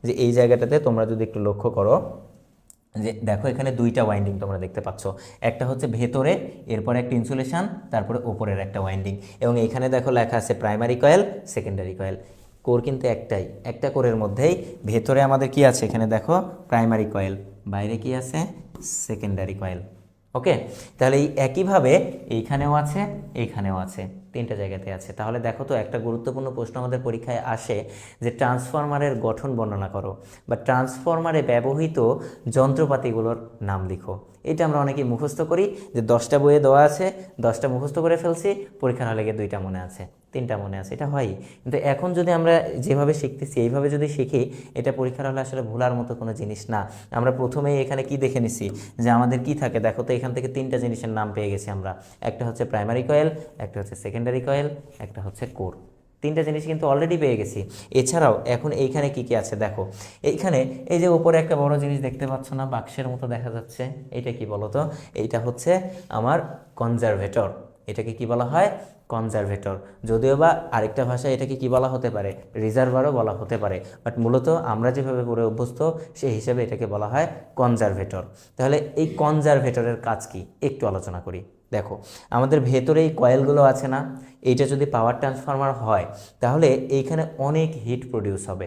যে এই জায়গাটাতে তোমরা যদি একটু লক্ষ্য করো, যে দেখো এখানে দুইটা ওয়াইন্ডিং তোমরা দেখতে পাচ্ছ, একটা হচ্ছে ভেতরে, এরপর একটা ইনসুলেশন, তারপরে ওপরের একটা ওয়াইন্ডিং, এবং এখানে দেখো লেখা আছে primary coil, secondary coil. Core কিন্তু একটাই, একটা কোরের মধ্যেই ভেতরে আমাদের কি আছে, এখানে দেখো প্রাইমারি কয়েল, বাইরে কি আছে, সেকেন্ডারি কয়েল। ওকে, তাহলে এই একইভাবে এইখানেও আছে, এইখানেও আছে, তিনটা জায়গাতে আছে। তাহলে দেখো তো একটা গুরুত্বপূর্ণ প্রশ্ন আমাদের পরীক্ষায় আসে যে ট্রান্সফরমারের গঠন বর্ণনা করো, বা ট্রান্সফরমারে ব্যবহৃত যন্ত্রপাতিগুলোর নাম লিখো। এটা আমরা অনেকেই মুখস্থ করি, যে 10টা বইয়ে দেওয়া আছে, 10টা মুখস্থ করে ফেলছি, পরীক্ষার হলে গিয়ে 2টা মনে আছে, 3টা মনে আছে, এটা হয়। কিন্তু এখন যদি আমরা যেভাবে শিখতেছি এইভাবে যদি শিখি, এটা পরীক্ষার হলে আসলে ভোলার মতো কোনো জিনিস না। আমরা প্রথমেই এখানে কি দেখে নিছি, যে আমাদের কি থাকে, দেখো তো এখান থেকে 3টা জিনিসের নাম পেয়ে গেছি আমরা, একটা হচ্ছে প্রাইমারি কয়েল, একটা হচ্ছে সেকেন্ডারি কয়েল, একটা হচ্ছে কোর। 3টা জিনিস কিন্তু অলরেডি পেয়ে গেছি। এছাড়াও এখন এইখানে কি কি আছে দেখো, এইখানে এই যে উপরে একটা বড় জিনিস দেখতে পাচ্ছ না, বাক্সের মতো দেখা যাচ্ছে, এইটা কি বলো তো, এইটা হচ্ছে আমার কনজারভেটর। এটাকে কি বলা হয়, কনজারভেটর। যদিও বা আরেকটা ভাষায় এটাকে কি বলা হতে পারে, রিজার্ভারও বলা হতে পারে, বাট মূলত আমরা যেভাবে পড়ে অভ্যস্ত সেই হিসাবে এটাকে বলা হয় কনজারভেটর। তাহলে এই কনজারভেটরের কাজ কি একটু আলোচনা করি। দেখো আমাদের ভেতরে এই কয়েলগুলো আছে না, এইটা যদি পাওয়ার ট্রান্সফরমার হয় তাহলে এইখানে অনেক হিট প্রডিউস হবে,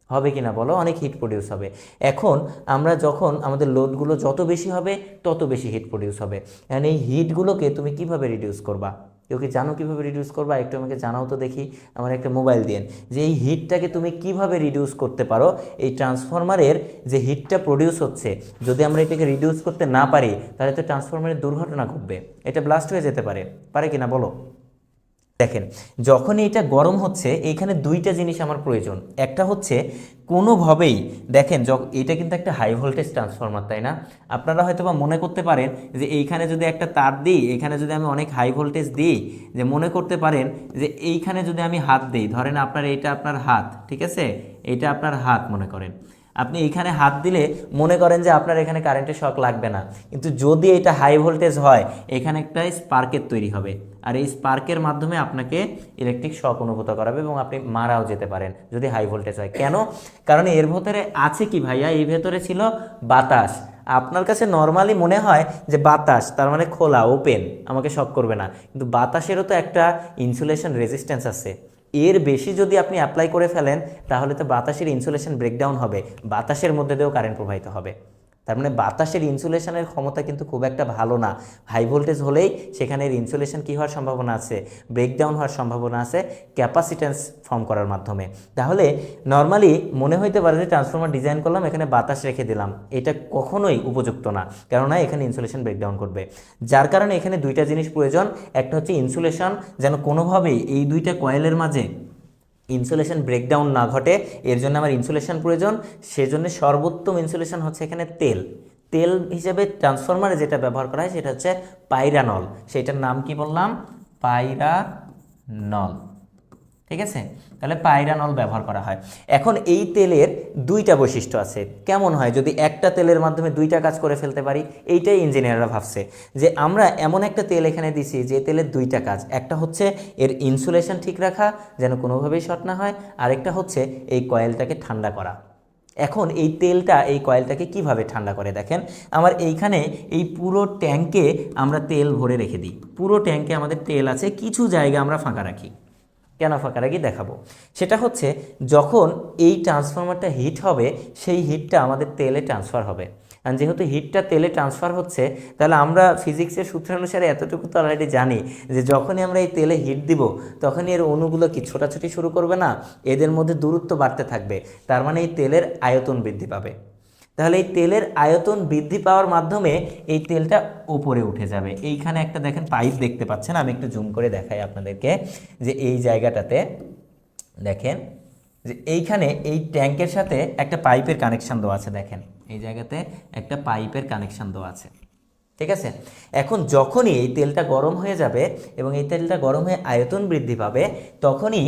হবে কি না বলো, অনেক হিট প্রডিউস হবে। এখন আমরা যখন আমাদের লোডগুলো যত বেশি হবে তত বেশি হিট প্রডিউস হবে। অ্যান্ড এই হিটগুলোকে তুমি কিভাবে রিডিউস করবা, কেউ কি জানো কীভাবে রিডিউস করবা, একটু আমাকে জানাও তো দেখি, আমার একটা মোবাইল দিন, যে এই হিটটাকে তুমি কিভাবে রিডিউস করতে পারো। এই ট্রান্সফরমারের যে হিটটা প্রডিউস হচ্ছে, যদি আমরা এটাকে রিডিউস করতে না পারি তাহলে তো ট্রান্সফরমারের দুর্ঘটনা ঘটবে, এটা ব্লাস্ট হয়ে যেতে পারে, পারে কি না বলো। দেখেন যখনই এটা গরম হচ্ছে, এইখানে 2টা জিনিস আমার প্রয়োজন। একটা হচ্ছে কোনোভাবেই, দেখেন এটা কিন্তু একটা হাই ভোল্টেজ ট্রান্সফরমার, তাই না? আপনারা হয়তো বা মনে করতে পারেন যে এইখানে যদি একটা তার দিই, এখানে যদি আমি অনেক হাই ভোল্টেজ দিই, যে মনে করতে পারেন যে এইখানে যদি আমি হাত দিই, ধরেন আপনার এইটা আপনার হাত, ঠিক আছে, এইটা আপনার হাত মনে করেন, আপনি এইখানে হাত দিলে মনে করেন যে আপনার এখানে কারেন্টের শক লাগবে না, কিন্তু যদি এটা হাই ভোল্টেজ হয় এখানে একটা স্পার্কের তৈরি হবে, আর এই স্পার্কের মাধ্যমে আপনাকে ইলেকট্রিক শক অনুভূত করাবে এবং আপনি মারাও যেতে পারেন যদি হাই ভোল্টেজ হয়। কেন? কারণ এর ভেতরে আছে কি ভাইয়া, এই ভেতরে ছিল বাতাস। আপনার কাছে নর্মালি মনে হয় যে বাতাস তার মানে খোলা, ওপেন, আমাকে শক করবে না, কিন্তু বাতাসেরও তো একটা ইনসুলেশন রেজিস্ট্যান্স আছে। এর বেশি যদি আপনি অ্যাপ্লাই করে ফেলেন তাহলে তো বাতাসের ইনসুলেশন ব্রেকডাউন হবে, বাতাসের মধ্যে দিয়েও কারেন্ট প্রবাহিত হবে। তার মানে বাতাসের ইনসুলেশনের ক্ষমতা কিন্তু খুব একটা ভালো না। হাই ভোল্টেজ হলেই সেখানে ইনসুলেশন কী হওয়ার সম্ভাবনা আছে, ব্রেকডাউন হওয়ার সম্ভাবনা আছে ক্যাপাসিট্যান্স ফর্ম করার মাধ্যমে। তাহলে নর্মালি মনে হইতে পারে যে ট্রান্সফরমার ডিজাইন করলাম, এখানে বাতাস রেখে দিলাম, এটা কখনোই উপযুক্ত না, কেননা এখানে ইনসুলেশন ব্রেকডাউন করবে। যার কারণে এখানে 2টা জিনিস প্রয়োজন, একটা হচ্ছে ইনসুলেশন, যেন কোনোভাবেই এই 2টা কয়েলের মাঝে ইনসুলেশন ব্রেকডাউন না ঘটে, এর জন্য আমার ইনসুলেশন প্রয়োজন। সেজন্য সর্বোত্তম ইনসুলেশন হচ্ছে এখানে তেল। তেল হিসেবে ট্রান্সফরমারে যেটা ব্যবহার করা হয় সেটা হচ্ছে পাইরানল, সেইটার নাম কি বললাম, পাইরানল, ঠিক আছে? তাহলে পাইরানল ব্যবহার করা হয়। এখন এই তেলের 2টা বৈশিষ্ট্য আছে, কেমন হয় যদি একটা তেলের মাধ্যমে 2টা কাজ করে ফেলতে পারি। এইটাই ইঞ্জিনিয়াররা ভাবছে যে আমরা এমন একটা তেল এখানে দিছি যে তেলের 2টা কাজ, একটা হচ্ছে এর ইনসুলেশন ঠিক রাখা যেন কোনোভাবেই শর্ট না হয়, আরেকটা হচ্ছে এই কয়েলটাকে ঠান্ডা করা। এখন এই তেলটা এই কয়েলটাকে কিভাবে ঠান্ডা করে, দেখেন আমার এইখানে এই পুরো ট্যাঙ্কে আমরা তেল ভরে রেখে দিই, পুরো ট্যাঙ্কে আমাদের তেল আছে, কিছু জায়গা আমরা ফাঁকা রাখি। কেন ফাঁকা রাখি দেখাবো। সেটা হচ্ছে যখন এই ট্রান্সফরমারটা হিট হবে সেই হিটটা আমাদের তেলে ট্রান্সফার হবে। আর যেহেতু হিটটা তেলে ট্রান্সফার হচ্ছে, তাহলে আমরা ফিজিক্সের সূত্র অনুসারে এতটুকু তো অলরেডি জানি যে যখনই আমরা এই তেলে হিট দিব তখনই এর অণুগুলো কি ছোটাছুটি শুরু করবে না, এদের মধ্যে দূরত্ব বাড়তে থাকবে, তার মানে এই তেলের আয়তন বৃদ্ধি পাবে। তাহলে এই তেলের আয়তন বৃদ্ধি পাওয়ার মাধ্যমে এই তেলটা উপরে উঠে যাবে। এইখানে একটা দেখেন পাইপ দেখতে পাচ্ছেন, আমি একটু জুম করে দেখাই আপনাদেরকে, যে এই জায়গাটাতে দেখেন যে এইখানে এই ট্যাঙ্কের সাথে একটা পাইপের কানেকশান দেওয়া আছে, দেখেন এই জায়গাতে একটা পাইপের কানেকশান দেওয়া আছে, ঠিক আছে? এখন যখনই এই তেলটা গরম হয়ে যাবে এবং এই তেলটা গরম হয়ে আয়তন বৃদ্ধি পাবে, তখনই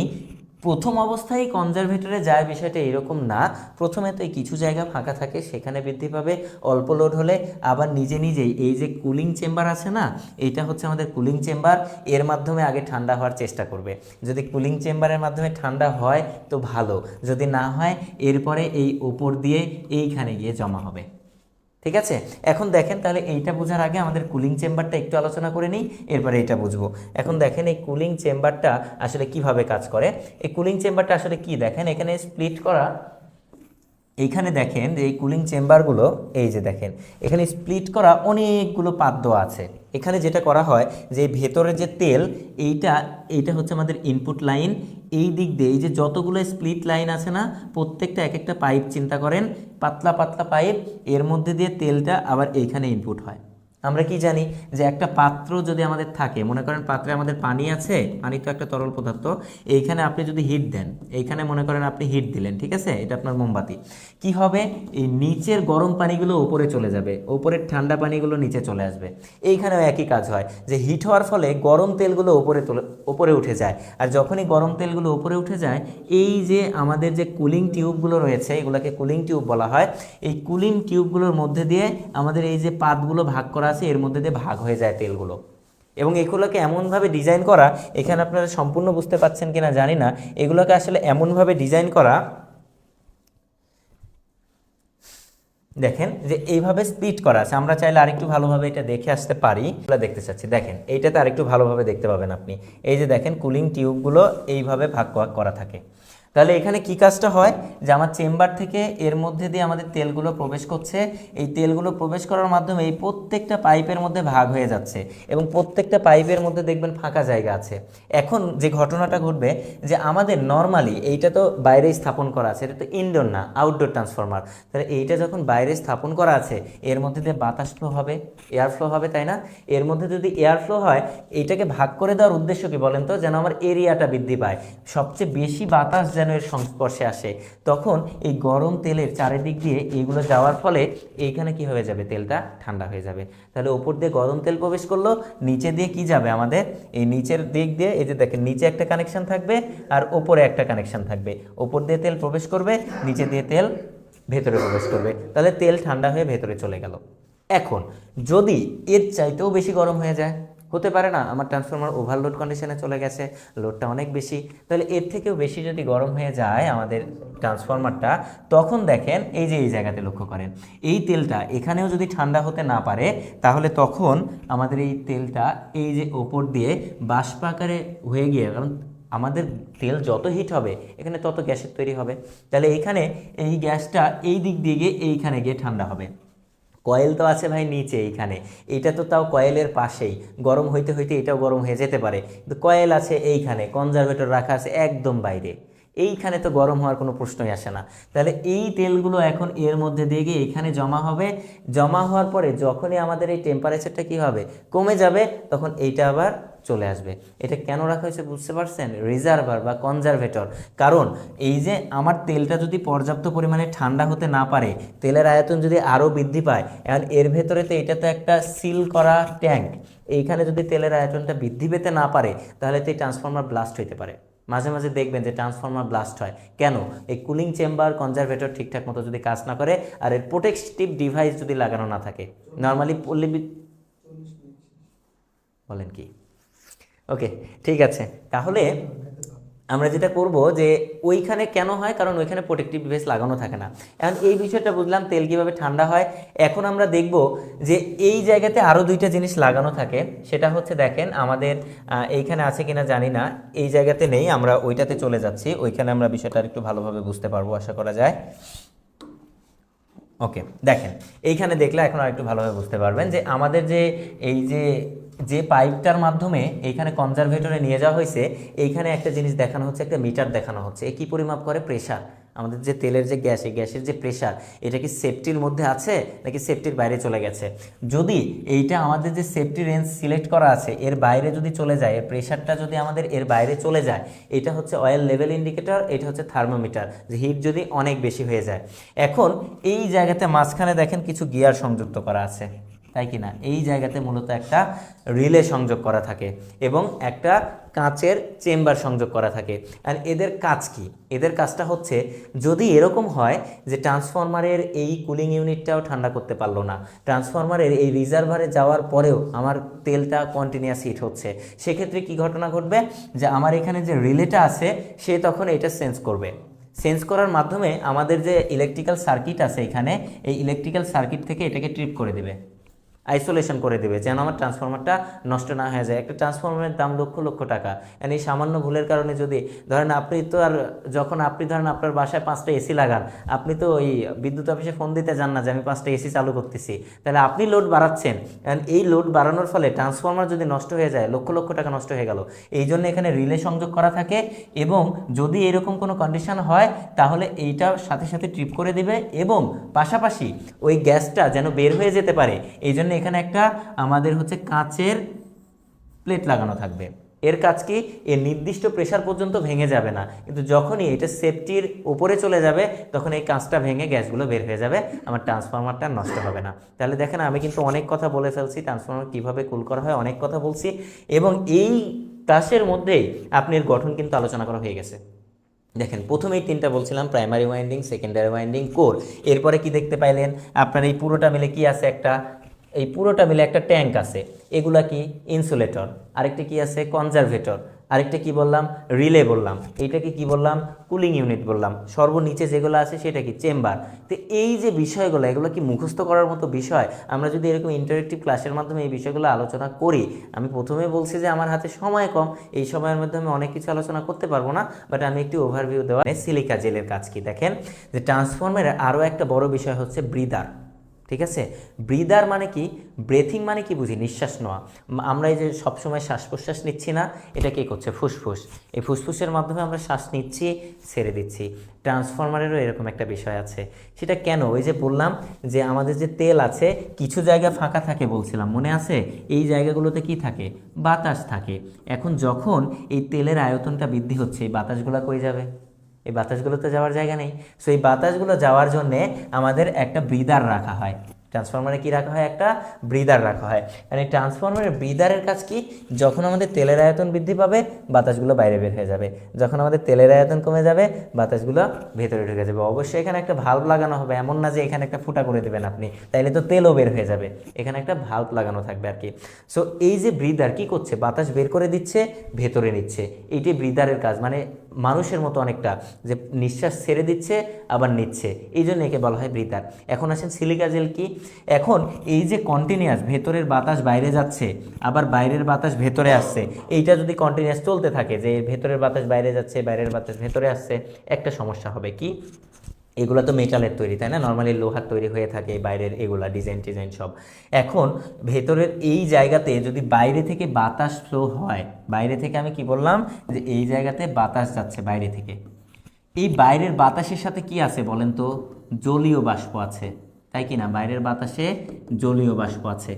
প্রথম অবস্থায় কনজারভেটরে যায় বিষয়টা এরকম না। প্রথমে তো কিছু জায়গা ফাঁকা থাকে, সেখানে বৃদ্ধি পাবে। অল্প লোড হলে আবার নিজে নিজেই এই যে কুলিং চেম্বার আছে না, এইটা হচ্ছে আমাদের কুলিং চেম্বার, এর মাধ্যমে আগে ঠান্ডা হওয়ার চেষ্টা করবে। যদি কুলিং চেম্বারের মাধ্যমে ঠান্ডা হয় তো ভালো, যদি না হয় এরপরে এই উপর দিয়ে এইখানে গিয়ে জমা হবে। ঠিক আছে, এখন দেখেন তাহলে এইটা বোঝার আগে আমাদের কুলিং চেম্বারটা একটু আলোচনা করে নিই, এরপরে এটা বুঝবো। এখন দেখেন এই কুলিং চেম্বারটা আসলে কিভাবে কাজ করে। এই কুলিং চেম্বারটা আসলে কি, দেখেন এখানে স্প্লিট করা, এইখানে দেখেন যে এই কুলিং চেম্বারগুলো, এই যে দেখেন এখানে স্প্লিট করা অনেকগুলো পাত দেওয়া আছে। এখানে যেটা করা হয় যে ভেতরে যে তেল, এইটা হচ্ছে আমাদের ইনপুট লাইন। এই দিক দিয়ে এই যে যতগুলো স্প্লিট লাইন আছে না, প্রত্যেকটা এক একটা পাইপ চিন্তা করেন, পাতলা পাতলা পাইপ, এর মধ্যে দিয়ে তেলটা আবার এইখানে ইনপুট হয়। আমরা কি জানি যে একটা পাত্র যদি আমাদের থাকে, মনে করেন পাত্রে আমাদের পানি আছে, পানি তো একটা তরল পদার্থ, এইখানে আপনি যদি হিট দেন, এইখানে মনে করেন আপনি হিট দিলেন, ঠিক আছে, এটা আপনার মোমবাতি, কি হবে, এই নিচের গরম পানিগুলো উপরে চলে যাবে, উপরের ঠান্ডা পানিগুলো নিচে চলে আসবে। এইখানেও একই কাজ হয় যে হিট হওয়ার ফলে গরম তেলগুলো উপরে উঠে যায়, আর যখনই গরম তেলগুলো উপরে উঠে যায়, এই যে আমাদের যে কুলিং টিউবগুলো রয়েছে, এগুলোকে কুলিং টিউব বলা হয়, এই কুলিং টিউবগুলোর মধ্যে দিয়ে আমাদের এই যে পাতগুলো ভাগ করা আছে, এর মধ্যে দিয়ে ভাগ হয়ে যায় তেলগুলো। এবং এগুলোকে এমনভাবে ডিজাইন করা, এখানে আপনারা সম্পূর্ণ বুঝতে পারছেন কিনা জানি না, এগুলোকে আসলে এমনভাবে ডিজাইন করা, দেখেন যে এইভাবে স্প্লিট করা আছে। আমরা চাইলে আরেকটু ভালোভাবে এটা দেখে আসতে পারি, আমরা দেখতে চাচ্ছি, দেখেন এইটাতে আরেকটু ভালোভাবে দেখতে পাবেন আপনি। এই যে দেখেন কুলিং টিউবগুলো এইভাবে ভাগ করা থাকে। তাহলে এখানে কি কাজটা হয় যে আমার চেম্বার থেকে এর মধ্যে দিয়ে আমাদের তেলগুলো প্রবেশ করছে, এই তেলগুলো প্রবেশ করার মাধ্যমে এই প্রত্যেকটা পাইপের মধ্যে ভাগ হয়ে যাচ্ছে, এবং প্রত্যেকটা পাইপের মধ্যে দেখবেন ফাঁকা জায়গা আছে। এখন যে ঘটনাটা ঘটবে যে আমাদের নর্মালি এইটা তো বাইরে স্থাপন করা আছে, এটা তো ইনডোর না, আউটডোর ট্রান্সফরমার। তাহলে এইটা যখন বাইরে স্থাপন করা আছে, এর মধ্যে দিয়ে বাতাস ফ্লো হবে, এয়ার ফ্লো হবে, তাই না? এর মধ্যে যদি এয়ার ফ্লো হয়, এইটাকে ভাগ করে দেওয়ার উদ্দেশ্য কি বলেন তো, যেন আমার এরিয়াটা বৃদ্ধি পায়, সবচেয়ে বেশি বাতাস যেন এর সংস্পর্শে আসে। তখন এই গরম তেলের চারিদিক দিয়ে এইগুলো যাওয়ার ফলে এইখানে কি হয়ে যাবে, তেলটা ঠান্ডা হয়ে যাবে। তাহলে উপর দিয়ে গরম তেল প্রবেশ করলো, নিচে দিয়ে কি যাবে আমাদের, এই নিচের দিক দিয়ে এই যে দেখেন নিচে একটা কানেকশন থাকবে আর ওপরে একটা কানেকশন থাকবে, ওপর দিয়ে তেল প্রবেশ করবে, নিচে দিয়ে তেল ভেতরে প্রবেশ করবে, তাহলে তেল ঠান্ডা হয়ে ভেতরে চলে গেল। এখন যদি এর চাইতেও বেশি গরম হয়ে যায়, হতে পারে না আমার ট্রান্সফরমার ওভারলোড কন্ডিশনে চলে গেছে, লোডটা অনেক বেশি, তাহলে এর থেকেও বেশি যদি গরম হয়ে যায় আমাদের ট্রান্সফরমারটা, তখন দেখেন এই যে এই জায়গাতে লক্ষ্য করেন, এই তেলটা এখানেও যদি ঠান্ডা হতে না পারে, তাহলে তখন আমাদের এই তেলটা এই যে ওপর দিয়ে বাষ্প আকারে হয়ে গিয়ে, কারণ আমাদের তেল যত হিট হবে এখানে তত গ্যাসের তৈরি হবে, তাহলে এইখানে এই গ্যাসটা এই দিক দিয়ে গিয়ে এইখানে গিয়ে ঠান্ডা হবে। কয়েল তো আছে ভাই নিচে এইখানে, এটা তো তাও কয়েলের পাশেই, গরম হইতে হইতে এটাও গরম হয়ে যেতে পারে, কিন্তু কয়েল আছে এইখানে, কনজারভেটর রাখা আছে একদম বাইরে, এইখানে তো গরম হওয়ার কোনো প্রশ্নই আসে না। তাহলে এই তেলগুলো এখন এর মধ্যে দিয়ে গিয়ে এখানে জমা হবে, জমা হওয়ার পরে যখনই আমাদের এই টেম্পারেচারটা কী হবে, কমে যাবে, তখন এইটা আবার চলে আসবে। এটা কেন রাখা হয়েছে বুঝতে পারছেন, রিজার্ভার বা কনজারভেটর, কারণ এই যে আমার তেলটা যদি পর্যাপ্ত পরিমাণে ঠান্ডা হতে না পারে, তেলের আয়তন যদি আরও বৃদ্ধি পায়, এখন এর ভেতরে তো এটা তো একটা সিল করা ট্যাঙ্ক, এইখানে যদি তেলের আয়তনটা বৃদ্ধি পেতে না পারে, তাহলে তো এই ট্রান্সফরমার ব্লাস্ট হইতে পারে। মাঝে মাঝে দেখবেন যে ট্রান্সফরমার ব্লাস্ট হয়, কেন, এই কুলিং চেম্বার কনজারভেটর ঠিকঠাক মতো যদি কাজ না করে, আর এর প্রোটেকটিভ ডিভাইস যদি লাগানো না থাকে। নর্মালি বলেন কি, ওকে ঠিক আছে, তাহলে আমরা যেটা করব যে ওইখানে কেন হয়, কারণ ওইখানে প্রোটেক্টিভ ডিভাইস লাগানো থাকে না। এখন এই বিষয়টা বুঝলাম তেল কীভাবে ঠান্ডা হয়। এখন আমরা দেখব যে এই জায়গাতে আরও দুইটা জিনিস লাগানো থাকে, সেটা হচ্ছে দেখেন আমাদের এইখানে আছে কিনা জানি না, এই জায়গাতে নেই, আমরা ওইটাতে চলে যাচ্ছি, ওইখানে আমরা বিষয়টা একটু ভালোভাবে বুঝতে পারবো আশা করা যায়। ওকে দেখেন এইখানে দেখলে এখন আর একটু ভালোভাবে বুঝতে পারবেন যে আমাদের যে এই যে পাইপটার মাধ্যমে এইখানে কনজারভেটরে নিয়ে যাওয়া হয়েছে, এইখানে একটা জিনিস দেখানো হচ্ছে, একটা মিটার দেখানো হচ্ছে, এ কী পরিমাপ করে, প্রেশার, আমাদের যে তেলের যে গ্যাস, এই গ্যাসের যে প্রেশার, এটা কি সেফটির মধ্যে আছে নাকি সেফটির বাইরে চলে গেছে। যদি এইটা আমাদের যে সেফটি রেঞ্জ সিলেক্ট করা আছে এর বাইরে যদি চলে যায়, এর প্রেশারটা যদি আমাদের এর বাইরে চলে যায়, এটা হচ্ছে অয়েল লেভেল ইন্ডিকেটর, এটা হচ্ছে থার্মোমিটার, যে হিট যদি অনেক বেশি হয়ে যায়। এখন এই জায়গাতে মাঝখানে দেখেন কিছু গিয়ার সংযুক্ত করা আছে, তাই কি না? এই জায়গাতে মূলত একটা রিলে সংযোগ করা থাকে এবং একটা কাঁচের চেম্বার সংযোগ করা থাকে। আর এদের কাজ কি? এদের কাজটা হচ্ছে, যদি এরকম হয় যে ট্রান্সফরমারের এই কুলিং ইউনিটটাও ঠান্ডা করতে পারলো না, ট্রান্সফরমারের এই রিজার্ভারে যাওয়ার পরেও আমার তেলটা কন্টিনিউয়াস হিট হচ্ছে, সেক্ষেত্রে কি ঘটনা ঘটবে, যে আমার এখানে যে রিলেটা আছে সে তখন এটা সেন্স করবে। সেন্স করার মাধ্যমে আমাদের যে ইলেকট্রিক্যাল সার্কিট আছে এখানে, এই ইলেকট্রিক্যাল সার্কিট থেকে এটাকে ট্রিপ করে দেবে, আইসোলেশন করে দেবে, যেন আমার ট্রান্সফরমারটা নষ্ট না হয়ে যায়। একটা ট্রান্সফরমারের দাম লক্ষ লক্ষ টাকা, এই সামান্য ভুলের কারণে যদি ধরেন আপনি তো আর যখন আপনি ধরেন আপনার বাসায় 5টা এসি লাগান, আপনি তো ওই বিদ্যুৎ অফিসে ফোন দিতে যান না যে আমি 5টা এসি চালু করতেছি, তাহলে আপনি লোড বাড়াচ্ছেন। এই লোড বাড়ানোর ফলে ট্রান্সফরমার যদি নষ্ট হয়ে যায়, লক্ষ লক্ষ টাকা নষ্ট হয়ে গেল। এই জন্য এখানে রিলে সংযোগ করা থাকে এবং যদি এরকম কোনো কন্ডিশন হয় তাহলে এইটা সাথে সাথে ট্রিপ করে দেবে এবং পাশাপাশি ওই গ্যাসটা যেন বের হয়ে যেতে পারে, এই জন্য এখানে একটা আমাদের হচ্ছে কাঁচের প্লেট লাগানো থাকবে। এর কাজ কি, এর নির্দিষ্ট প্রেসার পর্যন্ত ভেঙে যাবে না, কিন্তু যখনই এটা সেফটির উপরে চলে যাবে তখন এই কাঁচটা ভেঙে গ্যাসগুলো বের হয়ে যাবে, আমার ট্রান্সফরমারটা নষ্ট হবে না। তাহলে দেখেন আমি কিন্তু অনেক কথা বলে ফেলছি, ট্রান্সফরমার কীভাবে কুল করা হয় অনেক কথা বলছি, এবং এই ক্লাসের মধ্যেই আপনার গঠন কিন্তু আলোচনা করা হয়ে গেছে। দেখেন প্রথমেই 3টা বলছিলাম, primary winding, secondary winding, core. এরপরে কি দেখতে পাইলেন, আপনার এই পুরোটা মিলে কি আছে, এই পুরোটা মিলে একটা ট্যাঙ্ক আছে, এগুলা কি ইনসুলেটর, আরেকটা কি আছে কনজারভেটর, আরেকটা কি বললাম রিলে বললাম, এইটাকে কি বললাম কুলিং ইউনিট বললাম, সর্বনিচে যেগুলো আছে সেটা কি চেম্বার। তো এই যে বিষয়গুলো, এগুলো কি মুখস্থ করার মতো বিষয়? আমরা যদি এরকম ইন্টারেক্টিভ ক্লাসের মাধ্যমে এই বিষয়গুলো আলোচনা করি, আমি প্রথমে বলছি যে আমার হাতে সময় কম, এই সময়ের মধ্যে আমি অনেক কিছু আলোচনা করতে পারবো না, বাট আমি একটি ওভারভিউ দেওয়া। সিলিকা জেলের কাজ কি দেখেন, যে ট্রান্সফরমারের আরও একটা বড় বিষয় হচ্ছে ব্রিদার। ঠিক আছে, ব্রিদার মানে কি, ব্রেথিং মানে কি বুঝি, নিঃশ্বাস নেওয়া। আমরা এই যে সবসময় শ্বাস প্রশ্বাস নিচ্ছি না, এটা কে করছে, ফুসফুস। এই ফুসফুসের মাধ্যমে আমরা শ্বাস নিচ্ছি, ছেড়ে দিচ্ছি। ট্রান্সফরমারেরও এরকম একটা বিষয় আছে। সেটা কেন, ওই যে বললাম যে আমাদের যে তেল আছে কিছু জায়গা ফাঁকা থাকে বলছিলাম, মনে আছে? এই জায়গাগুলোতে কি থাকে, বাতাস থাকে। এখন যখন এই তেলের আয়তনটা বৃদ্ধি হচ্ছে, এই বাতাসগুলো কই যাবে, এই বাতাসগুলো তো যাওয়ার জায়গা নেই। সো এই বাতাসগুলো যাওয়ার জন্যে আমাদের একটা ব্রিদার রাখা হয়। ট্রান্সফরমারে কি রাখা হয়, একটা ব্রিদার রাখা হয়। কারণ এই ট্রান্সফরমারের ব্রিদারের কাজ কি, যখন আমাদের তেলের আয়তন বৃদ্ধি পাবে বাতাসগুলো বাইরে বের হয়ে যাবে, যখন আমাদের তেলের আয়তন কমে যাবে বাতাসগুলো ভেতরে ঢুকে যাবে। অবশ্যই এখানে একটা ভাল্ব লাগানো হবে, এমন না যে এখানে একটা ফুটা করে দেবেন আপনি, তাইলে তো তেলও বের হয়ে যাবে। এখানে একটা ভাল্ব লাগানো থাকবে আর কি। সো এই যে ব্রিদার কি করছে, বাতাস বের করে দিচ্ছে, ভেতরে নিচ্ছে, এইটাই ব্রিদারের কাজ। মানে মানুষের মতো অনেকটা, যে নিঃশ্বাস ছেড়ে দিচ্ছে আবার নিচ্ছে, এই জন্য একে বলা হয় ব্রিদার। এখন আসেন সিলিকা জেল কি। এখন এই যে কন্টিনিউয়াস ভেতরের বাতাস বাইরে যাচ্ছে আবার বাইরের বাতাস ভেতরে আসছে, এইটা যদি কন্টিনিউয়াস চলতে থাকে, যে ভেতরের বাতাস বাইরে যাচ্ছে বাইরের বাতাস ভেতরে আসছে, একটা সমস্যা হবে কি, এগুলো তো মেটালের তৈরি, তাই না? নর্মালি লোহার তৈরি হয়ে থাকে বাইরের এগুলা, ডিজাইন সব। এখন ভেতরের এই জায়গাতে যদি বাইরে থেকে বাতাস ফ্লো হয়, বাইরে থেকে আমি কি বললাম যে এই জায়গাতে বাতাস যাচ্ছে বাইরে থেকে, এই বাইরের বাতাসের সাথে কি আছে বলেন তো, জলীয় বাষ্প আছে, তাই কি না? বাইরের বাতাসে জলীয় বাষ্প আছে।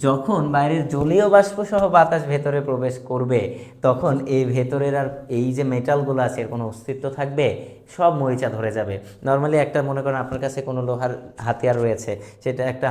যখন বাইরের জলীয় বাষ্প সহ বাতাস ভেতরে প্রবেশ করবে, তখন এই ভেতরের আর এই যে মেটালগুলো আছে এর কোনো অস্তিত্ব থাকবে, সব মরিচা ধরে যাবে। নর্মালি একটা মনে করেন আপনার কাছে কোনো লোহার হাতিয়ার রয়েছে, সেটা একটা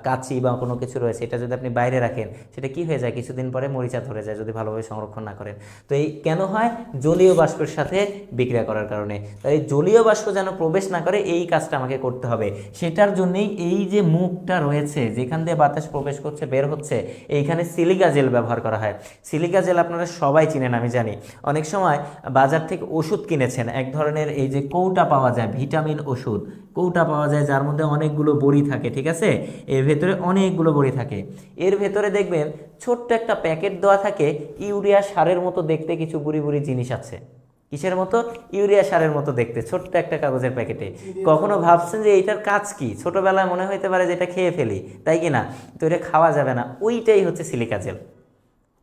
কাঁচি বা কোনো কিছু রয়েছে, এটা যদি আপনি বাইরে রাখেন সেটা কি হয়ে যায়, কিছুদিন পরে মরিচা ধরে যায় যদি ভালোভাবে সংরক্ষণ না করেন। তো এই কেন হয়, জলীয় বাষ্পের সাথে বিক্রিয়া করার কারণে। তাই জলীয় বাষ্প যেন প্রবেশ না করে এই কাজটা আমাকে করতে হবে। সেটার জন্যই এই যে মুখটা রয়েছে যেখান দিয়ে বাতাস প্রবেশ করছে বের হচ্ছে, এইখানে সিলিকা জেল ব্যবহার করা হয়। সিলিকা জেল আপনারা সবাই চিনেন আমি জানি, অনেক সময় বাজার থেকে ওষুধ কিনেছেন, এক ধরনের এই যে কৌটা পাওয়া যায়, ভিটামিন ওষুধ কৌটা পাওয়া যায়, যার মধ্যে অনেকগুলো বড়ি থাকে, ঠিক আছে? এর ভেতরে অনেকগুলো বড়ি থাকে, এর ভেতরে দেখবেন ছোট্ট একটা প্যাকেট দেওয়া থাকে, ইউরিয়া সারের মতো দেখতে কিছু বুড়ি বুড়ি জিনিস আছে। কিসের মতো, ইউরিয়া সারের মতো দেখতে, ছোট্ট একটা কাগজের প্যাকেটে। কখনো ভাবছেন যে এইটার কাজ কি? ছোটবেলায় মনে হইতে পারে যে এটা খেয়ে ফেলি, তাই কি না? তো এটা খাওয়া যাবে না, ওইটাই হচ্ছে সিলিকা জেল।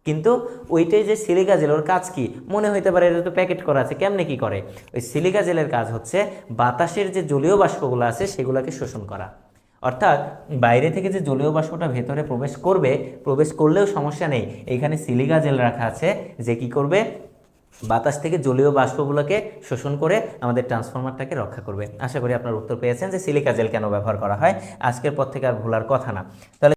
কিন্তু ওইটাই যে সিলিকা জেল, ওর কাজ কি মনে হইতে পারে, এটা তো প্যাকেট করা আছে, কেমনে কি করে? ওই সিলিকা জেলের কাজ হচ্ছে বাতাসের যে জলীয় বাষ্পগুলো আছে সেগুলোকে শোষণ করা। অর্থাৎ বাইরে থেকে যে জলীয় বাষ্পটা ভেতরে প্রবেশ করবে, প্রবেশ করলেও সমস্যা নেই, এইখানে সিলিকা জেল রাখা আছে যে কি করবে, বাতাস থেকে জলীয় বাষ্পগুলোকে শোষণ করে আমাদের ট্রান্সফরমারটাকে রক্ষা করবে। আশা করি আপনার উত্তর পেয়েছেন যে সিলিকা জেল কেন ব্যবহার করা হয়। আজকের পর থেকে আর ভোলার কথা না। তাহলে